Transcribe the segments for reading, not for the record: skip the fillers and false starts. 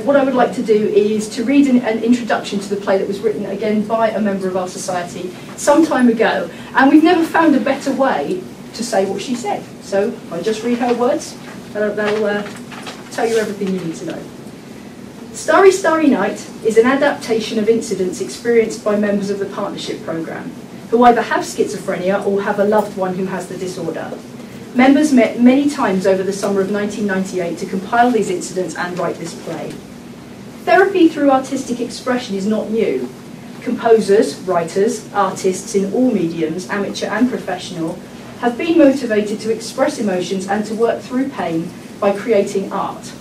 what I would like to do is to read an introduction to the play that was written again by a member of our society some time ago, and we've never found a better way to say what she said. So I'll just read her words. That'll tell you everything you need to know. Starry Starry Night is an adaptation of incidents experienced by members of the partnership programme, who either have schizophrenia or have a loved one who has the disorder. Members met many times over the summer of 1998 to compile these incidents and write this play. Therapy through artistic expression is not new. Composers, writers, artists in all mediums, amateur and professional, have been motivated to express emotions and to work through pain by creating art.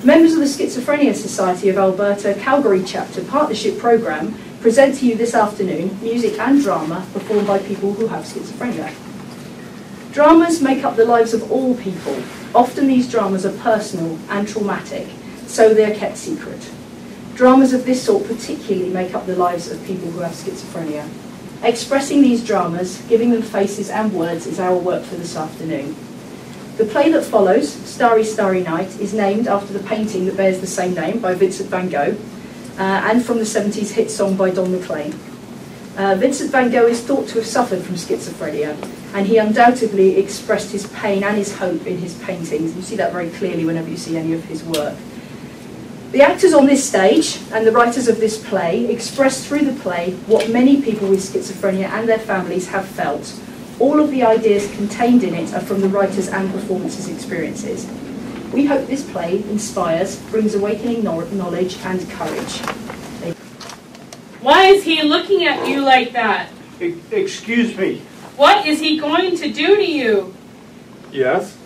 Members of the Schizophrenia Society of Alberta Calgary Chapter Partnership Programme present to you this afternoon music and drama performed by people who have schizophrenia. Dramas make up the lives of all people. Often these dramas are personal and traumatic, so they are kept secret. Dramas of this sort particularly make up the lives of people who have schizophrenia. Expressing these dramas, giving them faces and words, is our work for this afternoon. The play that follows, Starry Starry Night, is named after the painting that bears the same name by Vincent van Gogh, and from the 70s hit song by Don McLean. Vincent van Gogh is thought to have suffered from schizophrenia, and he undoubtedly expressed his pain and his hope in his paintings. You see that very clearly whenever you see any of his work. The actors on this stage and the writers of this play express through the play what many people with schizophrenia and their families have felt. All of the ideas contained in it are from the writers and performances' experiences. We hope this play inspires, brings awakening knowledge and courage. Why is he looking at you like that? Excuse me. What is he going to do to you? Yes?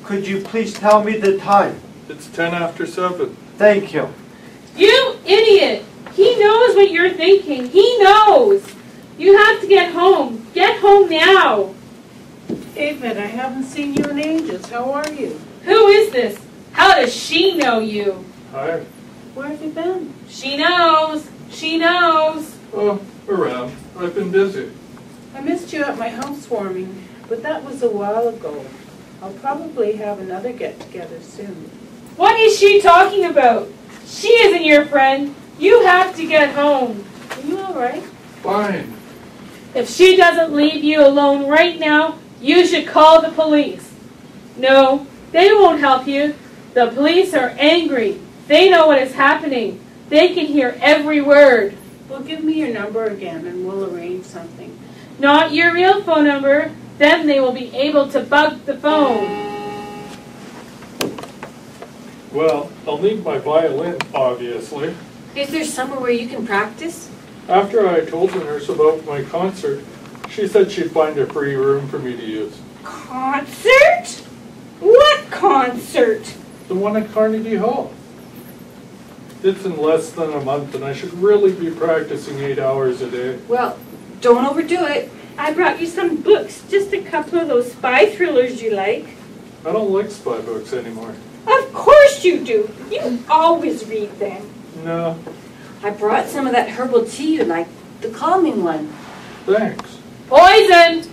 Could you please tell me the time? It's 10 after 7. Thank you. You idiot! He knows what you're thinking. He knows! You have to get home. Get home now. David, I haven't seen you in ages. How are you? Who is this? How does she know you? Hi. Where have you been? She knows. She knows. Oh, around. I've been busy. I missed you at my housewarming, but that was a while ago. I'll probably have another get-together soon. What is she talking about? She isn't your friend. You have to get home. Are you all right? Fine. If she doesn't leave you alone right now, you should call the police. No, they won't help you. The police are angry. They know what is happening. They can hear every word. Well, give me your number again and we'll arrange something. Not your real phone number. Then they will be able to bug the phone. Well, I'll need my violin, obviously. Is there somewhere where you can practice? After I told the nurse about my concert, she said she'd find a free room for me to use. Concert? What concert? The one at Carnegie Hall. It's in less than a month, and I should really be practicing 8 hours a day. Well, don't overdo it. I brought you some books, just a couple of those spy thrillers you like. I don't like spy books anymore. Of course you do. You always read them. No, I brought some of that herbal tea you like, the calming one. thanks. Poison!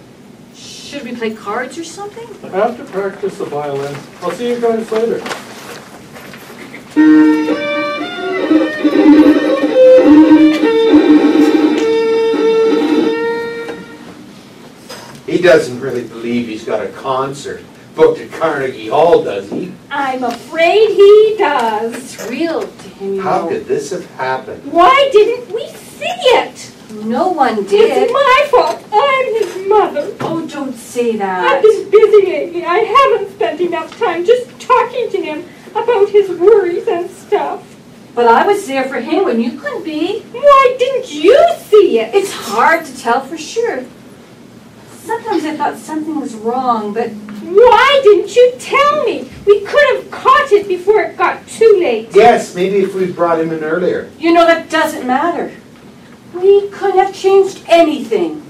Should we play cards or something? I have to practice the violin. I'll see you guys later. He doesn't really believe he's got a concert booked at Carnegie Hall, does he? I'm afraid he does. It's real to him, you How know. could this have happened? Why didn't we see it? No one It's did. my fault. I'm his mother. Oh, don't say I've that. been busy lately. I haven't spent enough time just talking to him about his worries and stuff. But I was there for him when you couldn't be. Why didn't you see it? It's hard to tell for sure. Sometimes I thought something was wrong, but Why didn't you tell me? We could have caught it before it got too late. Yes, maybe if we brought him in earlier. you know that doesn't matter. We couldn't have changed anything.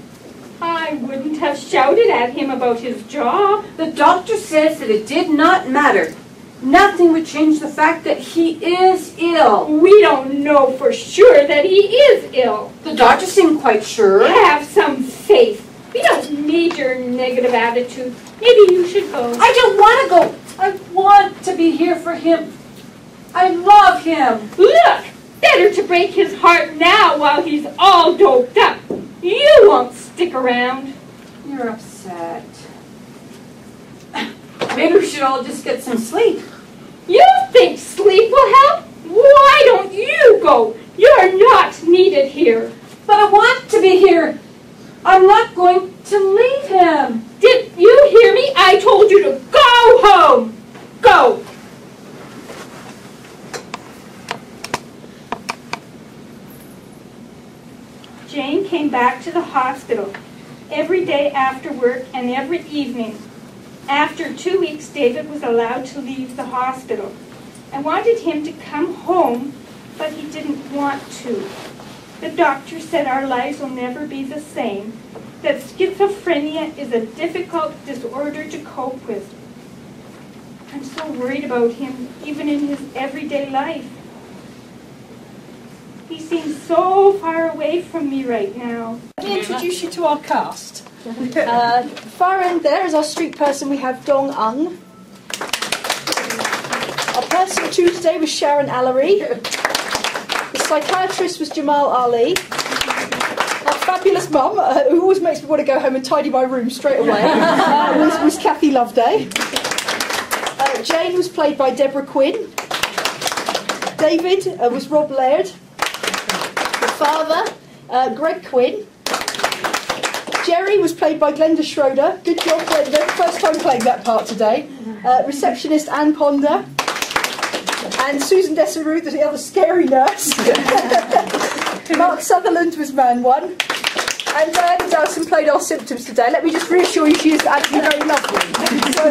I wouldn't have shouted at him about his job. The doctor says that it did not matter. Nothing would change the fact that he is ill. We don't know for sure that he is ill. The doctor seemed quite sure. Have some faith. We don't need your negative attitude. Maybe you should go. I don't want to go. I want to be here for him. I love him. Look! Better to break his heart now while he's all doped up. You won't stick around. You're upset. Maybe we should all just get some sleep. You think sleep will help? Why don't you go? You're not needed here. But I want to be here. I'm not going to leave him. Did you hear me? I told you to go home. Go. Jane came back to the hospital every day after work and every evening. After 2 weeks, David was allowed to leave the hospital. I wanted him to come home, but he didn't want to. The doctor said our lives will never be the same, that schizophrenia is a difficult disorder to cope with. I'm so worried about him, even in his everyday life. He seems so far away from me right now. Let me introduce you to our cast. Far end there is our street person, we have Dong Ung. Our person two today was Sharon Allery. The psychiatrist was Jamal Ali. Our fabulous mum, who always makes me want to go home and tidy my room straight away, was Kathy Loveday. Jane was played by Deborah Quinn. David was Rob Laird. The father, Greg Quinn. Jerry was played by Glenda Schroeder. Good job, Glenda. First time playing that part today. Receptionist Anne Ponder. And Susan Desaru, the other scary nurse. Mark Sutherland was man one. And Diana Dowson played our symptoms today. Let me just reassure you, she is actually very lovely. So